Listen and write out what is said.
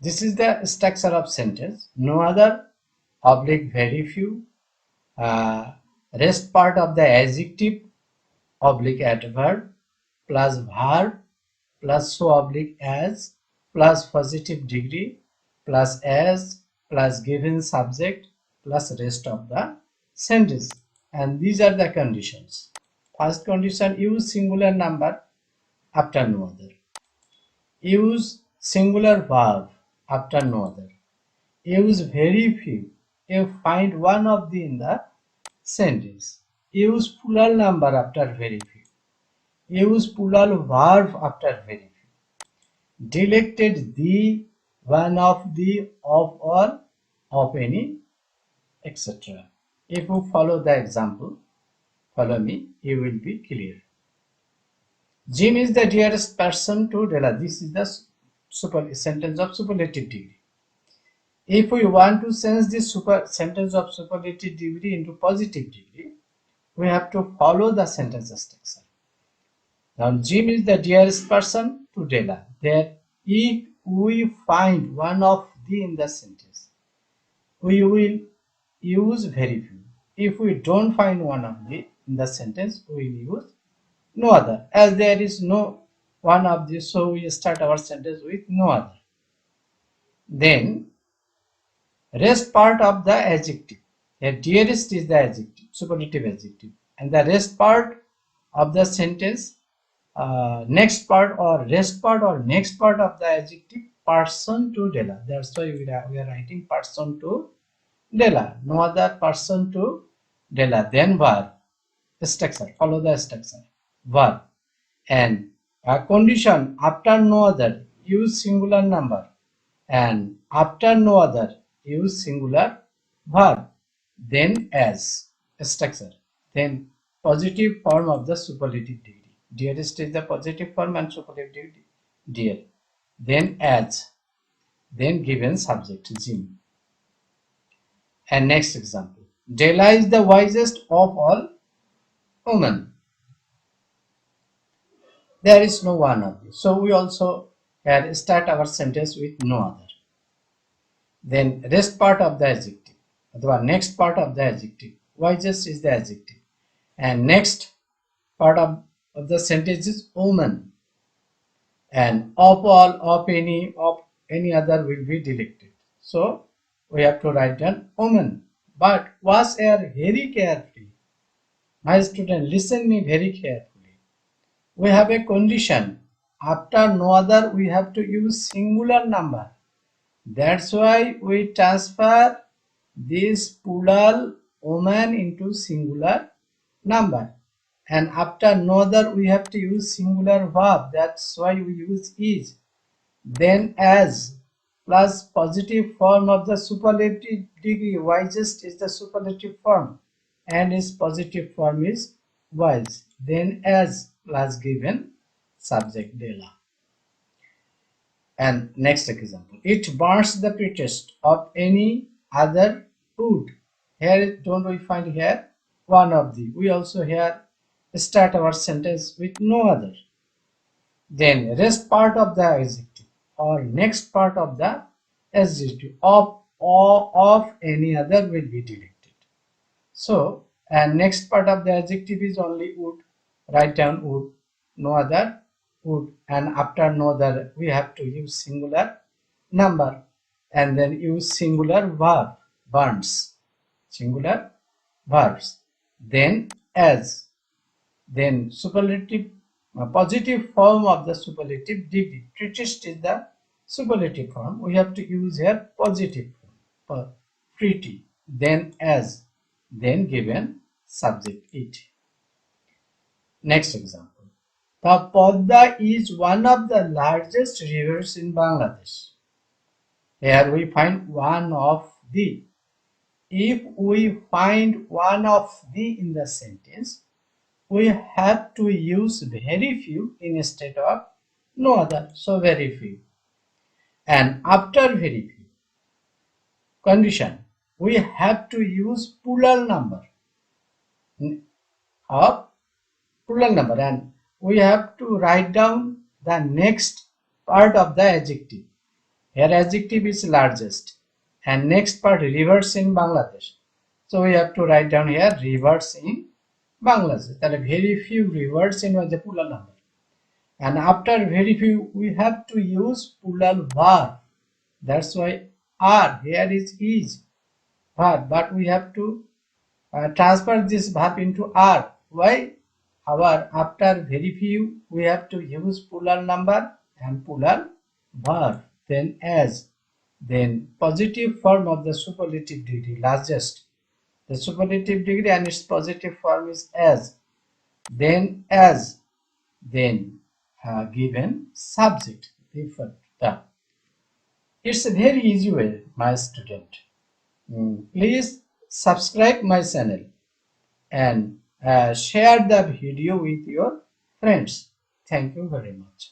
This is the structure of sentence. No other, oblique very few, rest part of the adjective, oblique adverb, plus verb, plus so oblique as, plus positive degree, plus as, plus given subject, plus rest of the sentence. And these are the conditions. First condition, use singular number after no other. Use singular verb after no other. Use very few if find one of the in the sentence. Use plural number after very few. Use plural verb after very few. Delected the, one of the, of all, of any, etc. If you follow the example, follow me, you will be clear. Jim is the dearest person to Della. This is the sentence of superlative degree. If we want to change this sentence of superlative degree into positive degree, we have to follow the sentence structure. Now, Jim is the dearest person to Della. There, if we find one of the in the sentence, we will use very few. If we don't find one of the in the sentence, we will use no other. As there is no one of this, so we start our sentence with no other. Then, rest part of the adjective. Here, dearest is the adjective, superlative adjective, and the rest part of the sentence, next part or rest part or next part of the adjective, person to Della. That's why we are writing person to Della. No other, person to Della. Then verb structure. Follow the structure. Verb and condition after no other. Use singular number, and after no other use singular verb. Then as structure. Then positive form of the superlative degree. Dearest is the positive form and superlative degree dear. Then as. Then given subject Jim. And next example. Della is the wisest of all women. There is no one of this. So we also had start our sentence with no other. Then rest part of the adjective, the next part of the adjective. Wisest is the adjective, and next part of the sentence is woman, and of all, of any other will be deleted. So we have to write down woman. But was here very carefully. My student, listen me very carefully. We have a condition. After no other, we have to use singular number. That's why we transfer this plural woman into singular number. And after no other, we have to use singular verb. That's why we use is. Then as plus positive form of the superlative degree. Wisest is the superlative form and its positive form is wise. Then as plus given subject Della. And next example, it burns the pretest of any other wood. Here, don't we find here one of the. We also here start our sentence with no other. Then rest part of the adjective or next part of the adjective of or of any other will be deleted. So, and next part of the adjective is only would. Write down would, no other would, and after no other we have to use singular number and then use singular verb, burns, singular verbs. Then as, then superlative, positive form of the superlative degree. Prettiest is the superlative form. We have to use here positive form, pretty. Then as, then given subject it. Next example. The Podda is one of the largest rivers in Bangladesh. Here we find one of the. If we find one of the in the sentence, we have to use very few instead of no other. So very few. And after very few, condition, we have to use plural number of plural number, and we have to write down the next part of the adjective. Here adjective is largest. And next part, rivers in Bangladesh. So we have to write down here rivers in Bangladesh. There are very few rivers in the plural number. And after very few, we have to use plural verb. That's why are here is verb, but we have to transfer this verb into are. Why? After very few, we have to use plural number and plural verb. Then as, then positive form of the superlative degree, largest. The superlative degree and its positive form is as. Then as, then given subject. Refer the. It's a very easy way, my student. Please subscribe my channel and share the video with your friends. Thank you very much.